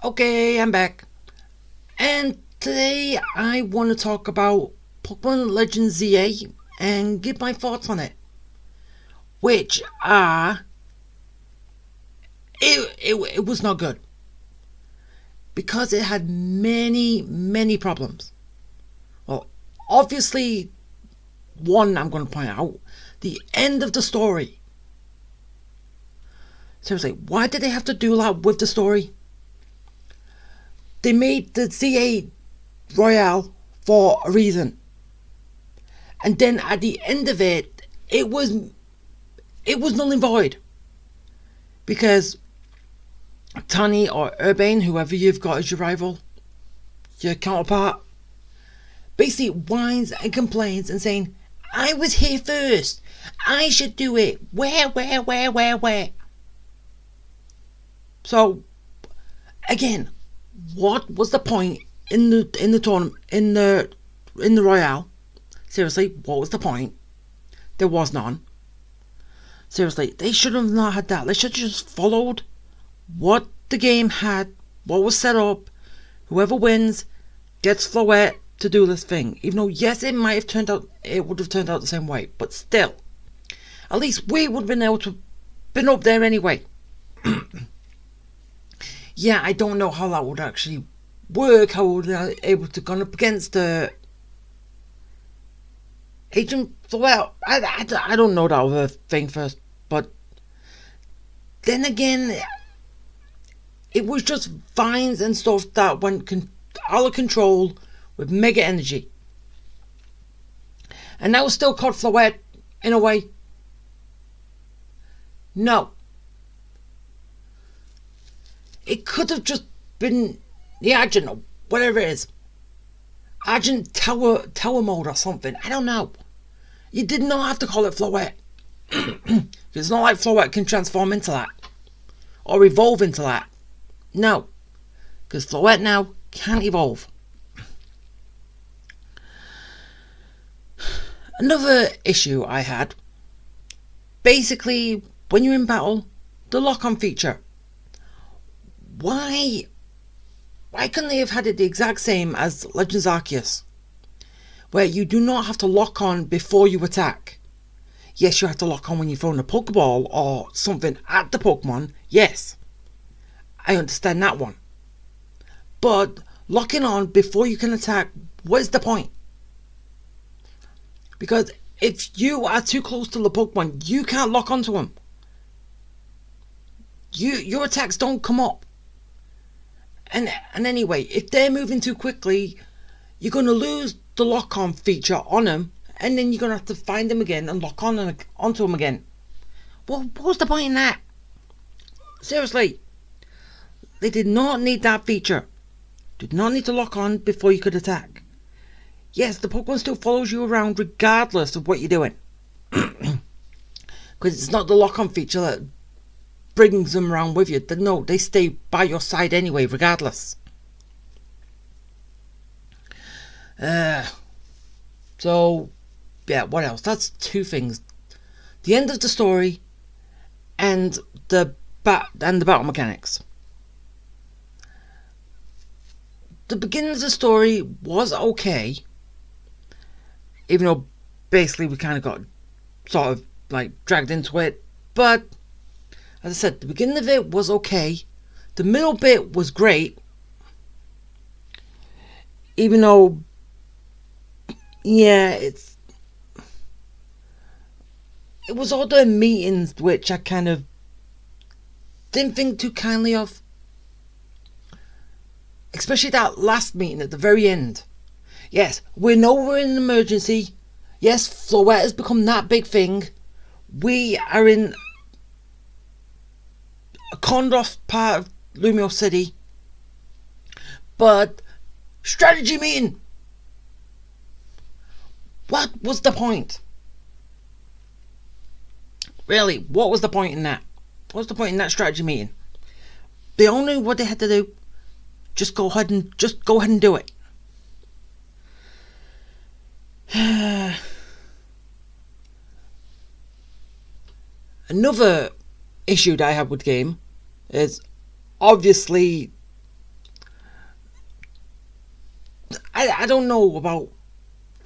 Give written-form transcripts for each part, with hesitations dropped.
Okay, I'm back. And today I want to talk about Pokemon Legends ZA and give my thoughts on it. Which are. It was not good. Because it had many problems. Well, obviously, one I'm going to point out the end of the story. Seriously, why did they have to do that with the story? They made the ZA Royale for a reason. And then at the end of it, it was null and void. Because Tani or Urbane, whoever you've got as your rival, your counterpart, basically whines and complains and saying, I was here first. I should do it. Where? So, again, what was the point in the tournament in the Royale? Seriously, what was the point? There was none. Seriously, they should have not had that. They should have just followed what the game had, what was set up. Whoever wins gets Floette to do this thing. Even though, yes, it would have turned out the same way, but still, at least we would have been able to been up there anyway. Yeah, I don't know how that would actually work. How we would be able to go up against Agent Floette. I don't know that other thing first, but then again, it was just vines and stuff that went out of control with mega energy. And that was still called Floette in a way. No. It could have just been the Agent or whatever it is. Agent Tower Mode or something. I don't know. You did not have to call it Floette. It's not like Floette can transform into that. Or evolve into that. No. Because Floette now can't evolve. Another issue I had. Basically, when you're in battle, the lock-on feature. Why couldn't they have had it the exact same as Legends Arceus? Where you do not have to lock on before you attack. Yes, you have to lock on when you're throwing a Pokeball or something at the Pokemon. Yes. I understand that one. But locking on before you can attack, what is the point? Because if you are too close to the Pokemon, you can't lock onto them. Your attacks don't come up. And anyway, if they're moving too quickly, you're going to lose the lock-on feature on them, and then you're going to have to find them again and lock on onto them again. What was the point in that? Seriously. They did not need that feature. Did not need to lock on before you could attack. Yes, the Pokemon still follows you around regardless of what you're doing. Because it's not the lock-on feature that brings them around with you. No, they stay by your side anyway, regardless. So, yeah, what else? That's two things. The end of the story and the battle mechanics. The beginning of the story was okay. Even though basically we kind of got sort of like dragged into it. But as I said, the beginning of it was okay. The middle bit was great. Even though, yeah, it was all the meetings which I kind of didn't think too kindly of. Especially that last meeting at the very end. Yes, we know we're in an emergency. Yes, Floette has become that big thing. We are in a conned off part of Lumio City. But, strategy meeting! What was the point? Really, what was the point in that? What was the point in that strategy meeting? They all knew what they had to do. Just go ahead and do it. Another issue that I have with the game is obviously I don't know, about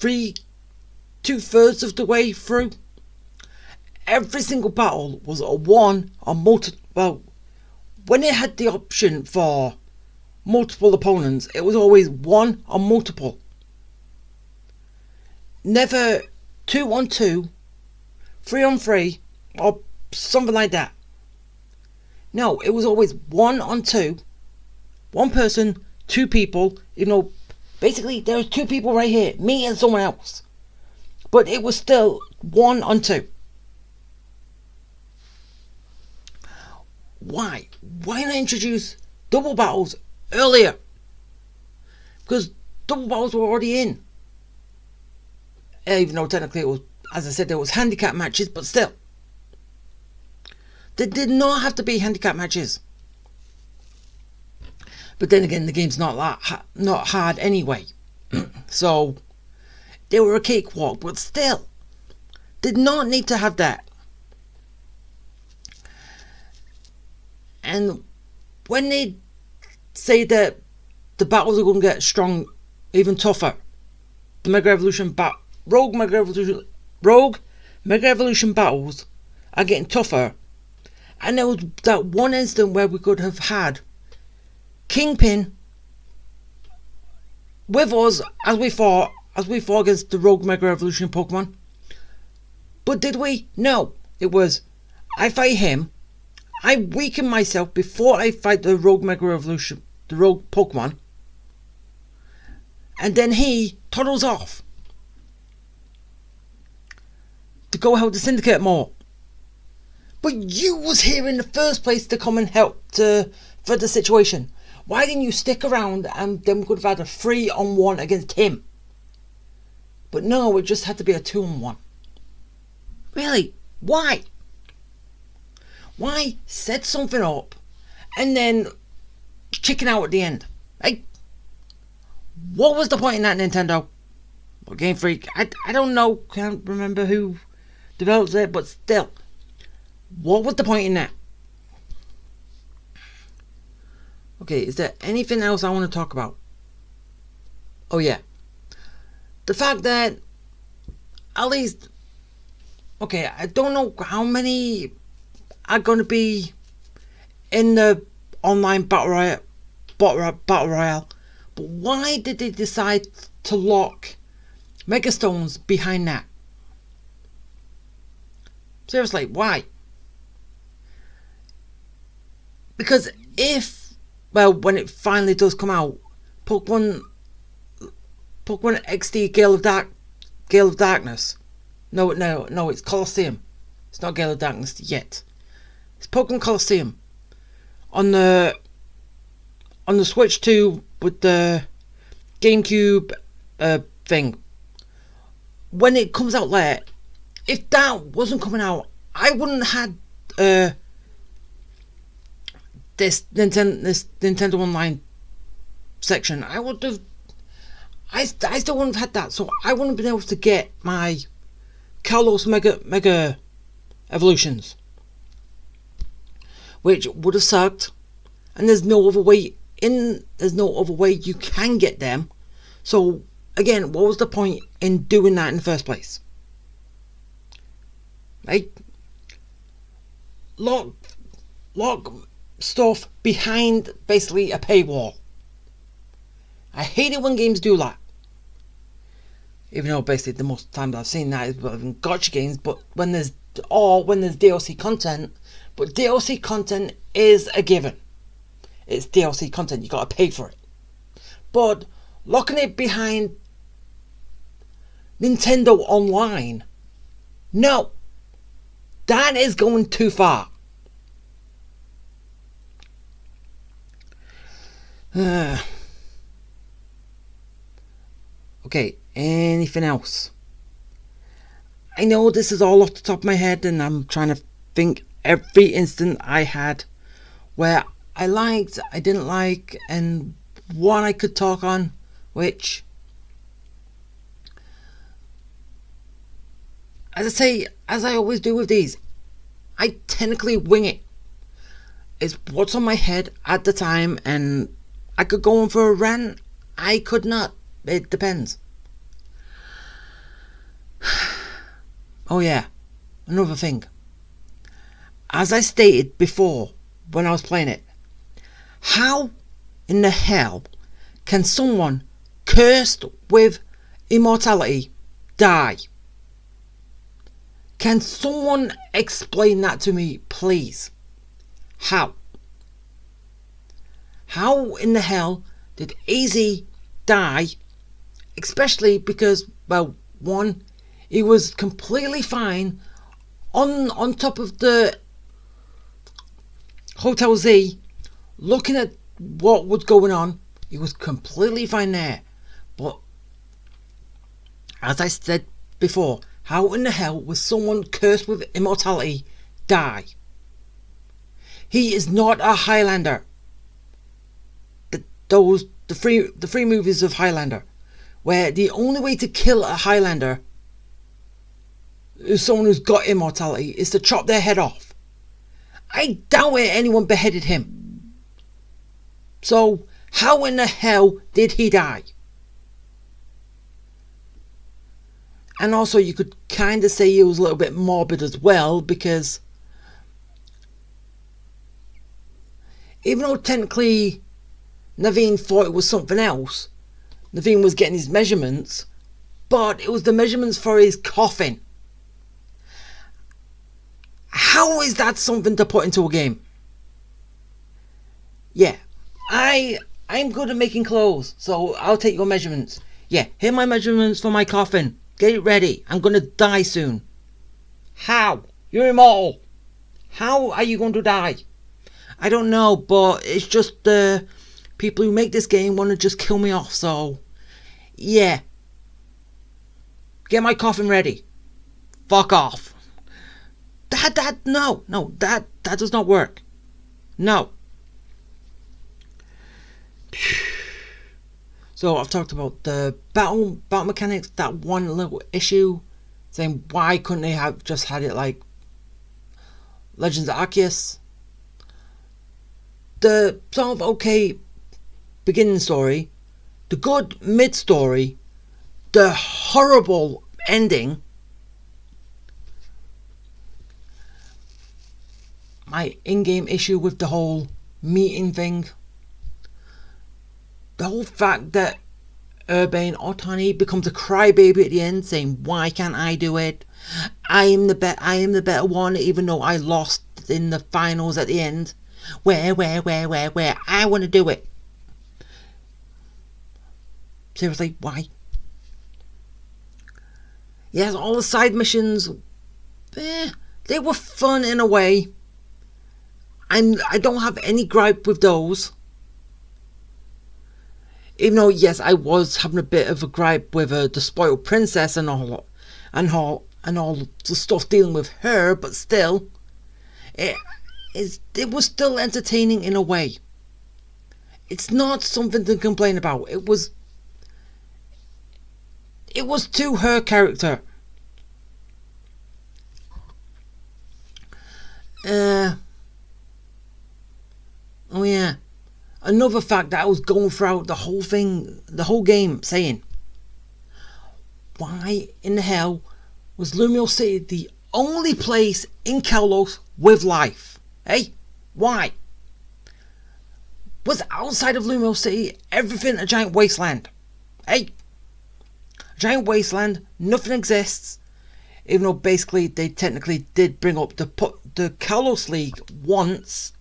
2/3 of the way through, every single battle was a 1 on multiple. Well, when it had the option for multiple opponents, it was always 1 on multiple. Never 2 on 2, 3 on 3, or something like that. No, it was always 1 on 2, 1 person, 2 people. Even though basically there was 2 people right here, me and someone else, but it was still 1 on 2. Why not introduce double battles earlier? Because double battles were already in. Even though technically it was, as I said, there was handicap matches, but still. They did not have to be handicap matches. But then again, the game's not hard anyway. So, they were a cakewalk, but still. Did not need to have that. And when they say that the battles are going to get strong, even tougher, the Rogue Mega Evolution battles are getting tougher. And there was that one instant where we could have had Kingpin with us as we fought against the Rogue Mega Evolution Pokemon. But did we? No. It was, I fight him, I weaken myself before I fight the Rogue Mega Evolution, the Rogue Pokemon, and then he toddles off to go help the Syndicate more. But you was here in the first place to come and help for the situation. Why didn't you stick around and then we could have had a 3-on-1 against him? But no, it just had to be a 2-on-1. Really? Why? Why set something up and then chicken out at the end? Like, what was the point in that, Nintendo? Or Game Freak? I don't know. Can't remember who developed it, but still. What was the point in that? Okay, is there anything else I want to talk about? Oh yeah. The fact that at least, okay, I don't know how many are going to be in the online battle royale, but why did they decide to lock Megastones behind that? Seriously, why? Because when it finally does come out, Pokemon XD Gale of Darkness. No, it's Colosseum. It's not Gale of Darkness yet. It's Pokemon Colosseum on the Switch 2 with the GameCube thing. When it comes out later, if that wasn't coming out, I wouldn't have had this Nintendo Online section. I still wouldn't have had that, so I wouldn't have been able to get my Kalos Mega Evolutions, which would have sucked. And there's no other way you can get them. So again, what was the point in doing that in the first place? Right? Lock stuff behind basically a paywall. I hate it when games do that. Even though basically the most times I've seen that is in gotcha games, but when there's DLC content, but DLC content is a given. It's DLC content, you gotta pay for it. But locking it behind Nintendo Online, no. That is going too far. Okay, anything else? I know this is all off the top of my head and I'm trying to think every instant I had where I liked, I didn't like, and what I could talk on, which, as I always do with these, I technically wing it. It's what's on my head at the time, and I could go on for a rant, I could not, It depends. Oh yeah, another thing. As I stated before when I was playing it, how in the hell can someone cursed with immortality die? Can someone explain that to me, please? How? How in the hell did AZ die? Especially because, well, one, he was completely fine on top of the Hotel Z, looking at what was going on. He was completely fine there. But as I said before, how in the hell was someone cursed with immortality die? He is not a Highlander. The three movies of Highlander, where the only way to kill a Highlander is someone who's got immortality is to chop their head off. I doubt anyone beheaded him. So how in the hell did he die? And also you could kind of say he was a little bit morbid as well, because even though technically Naveen thought it was something else, Naveen was getting his measurements, but it was the measurements for his coffin. How is that something to put into a game? Yeah, I'm good at making clothes, so I'll take your measurements. Yeah, here are my measurements for my coffin. Get it ready. I'm gonna die soon. How? You're immortal. How are you going to die? I don't know, but it's just the people who make this game want to just kill me off, so yeah. Get my coffin ready. Fuck off. That does not work. No. So I've talked about the battle mechanics, that one little issue, saying why couldn't they have just had it like Legends of Arceus? The sort of okay beginning story, the good mid story, the horrible ending. My in-game issue with the whole meeting thing. The whole fact that Urbane Otani becomes a crybaby at the end, saying, "Why can't I do it? I am the better one, even though I lost in the finals at the end. Where? I want to do it." Seriously, why? Yes, all the side missions, they were fun in a way. I don't have any gripe with those. Even though, yes, I was having a bit of a gripe with the spoiled princess and all the stuff dealing with her, but still, it was still entertaining in a way. It's not something to complain about. It was to her character. Oh yeah. Another fact that I was going throughout the whole game, saying, why in the hell was Lumio City the only place in Kalos with life? Hey, why? Was outside of Lumio City everything a giant wasteland? Hey, giant wasteland, nothing exists. Even though basically they technically did bring up the Kalos League once,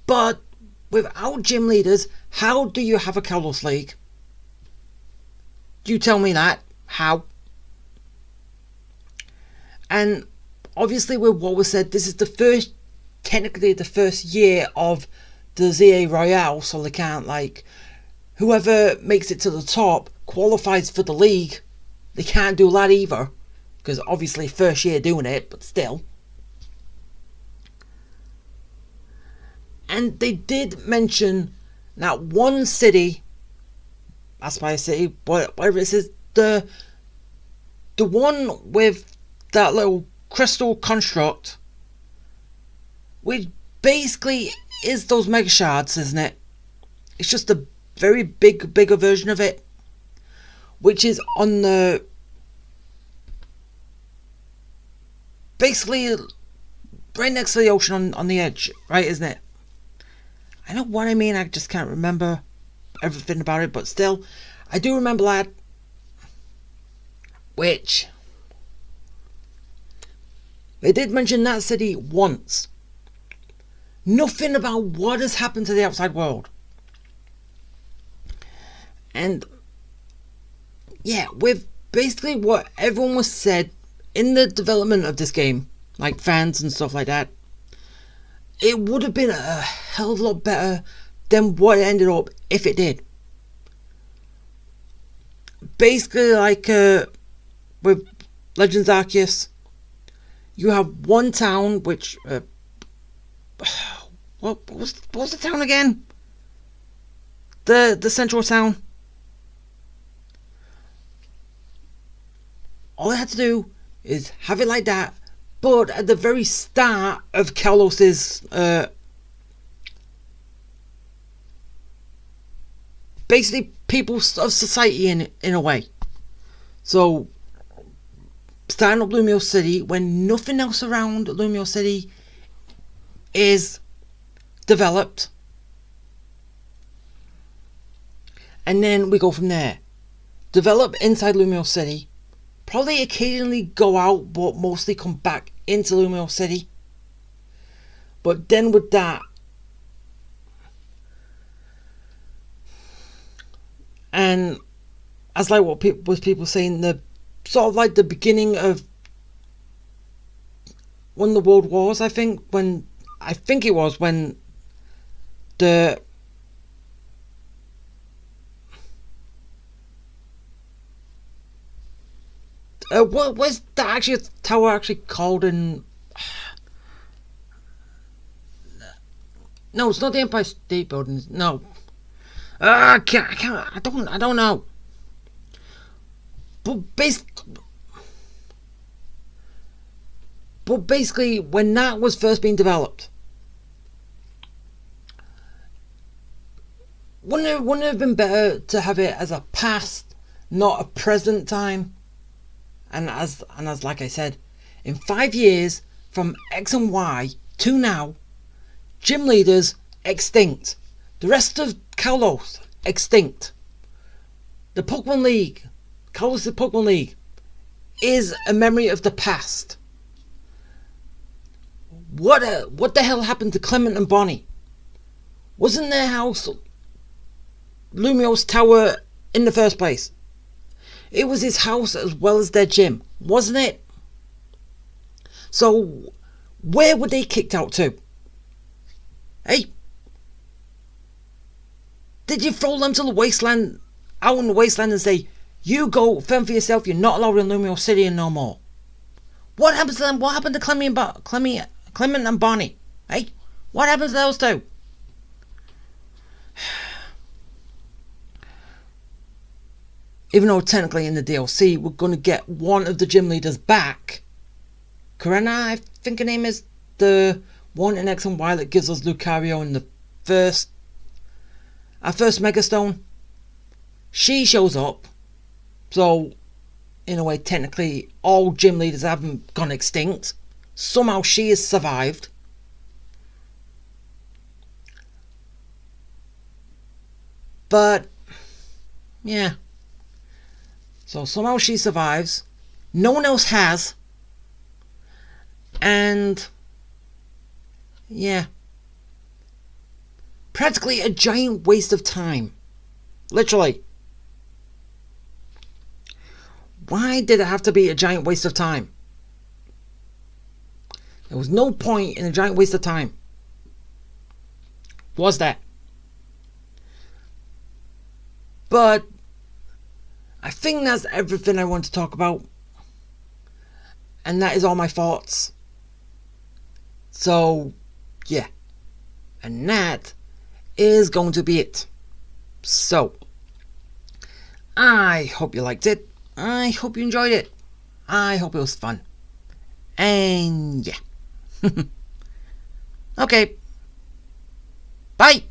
but without gym leaders, how do you have a Kalos League? You tell me that. How? And obviously with what was said, this is technically the first year of the ZA Royale, so they can't, like, whoever makes it to the top qualifies for the league. They can't do that either, because obviously first year doing it, but still. And they did mention that one city, Aspire City, whatever it is, the one with that little crystal construct, which basically is those mega shards, isn't it? It's just a very bigger version of it. which is on the basically right next to the ocean on the edge, right, isn't it? I know what I mean, I just can't remember everything about it, but still, I do remember that. Which, they did mention that city once. Nothing about what has happened to the outside world. And, yeah, with basically what everyone was said in the development of this game, like fans and stuff like that, it would have been a hell of a lot better than what it ended up if it did. Basically, like with Legends Arceus, you have one town which what was the town again? The central town. All I had to do is have it like that, but at the very start of Kalos's basically people of society in a way. So starting up Lumio City when nothing else around Lumio City is developed, and then we go from there. Develop inside Lumio City, probably occasionally go out, but mostly come back into Lumio City. But then with that, and as like what people saying, the sort of like the beginning of one of the world wars, I think it was when the what was that actually tower actually called in? No, it's not the Empire State Building. No, I don't know. But basically, when that was first being developed, wouldn't it have been better to have it as a past, not a present time? And as like I said, in 5 years from X and Y to now, gym leaders extinct. The rest of Kalos extinct. The Pokemon League, Kalos' Pokemon League, is a memory of the past. What the hell happened to Clement and Bonnie? Wasn't their house Lumio's tower in the first place? It was his house as well as their gym, wasn't it? So, where were they kicked out to? Hey? Did you throw them to the wasteland, out in the wasteland and say, you go fend for yourself, you're not allowed in Lumio City no more? What happened to them? What happened to Clement and Bonnie? Hey? What happened to those two? Even though technically in the DLC we're going to get one of the gym leaders back. Karena, I think her name is, the one in X and Y that gives us Lucario in our first Mega Stone. She shows up. So, in a way, technically, all gym leaders haven't gone extinct. Somehow she has survived. But, yeah. So somehow she survives. No one else has. And yeah. Practically a giant waste of time. Literally. Why did it have to be a giant waste of time? There was no point in a giant waste of time. Was that? But I think that's everything I want to talk about. And that is all my thoughts. So, yeah. And that is going to be it. So, I hope you liked it. I hope you enjoyed it. I hope it was fun. And yeah. Okay. Bye.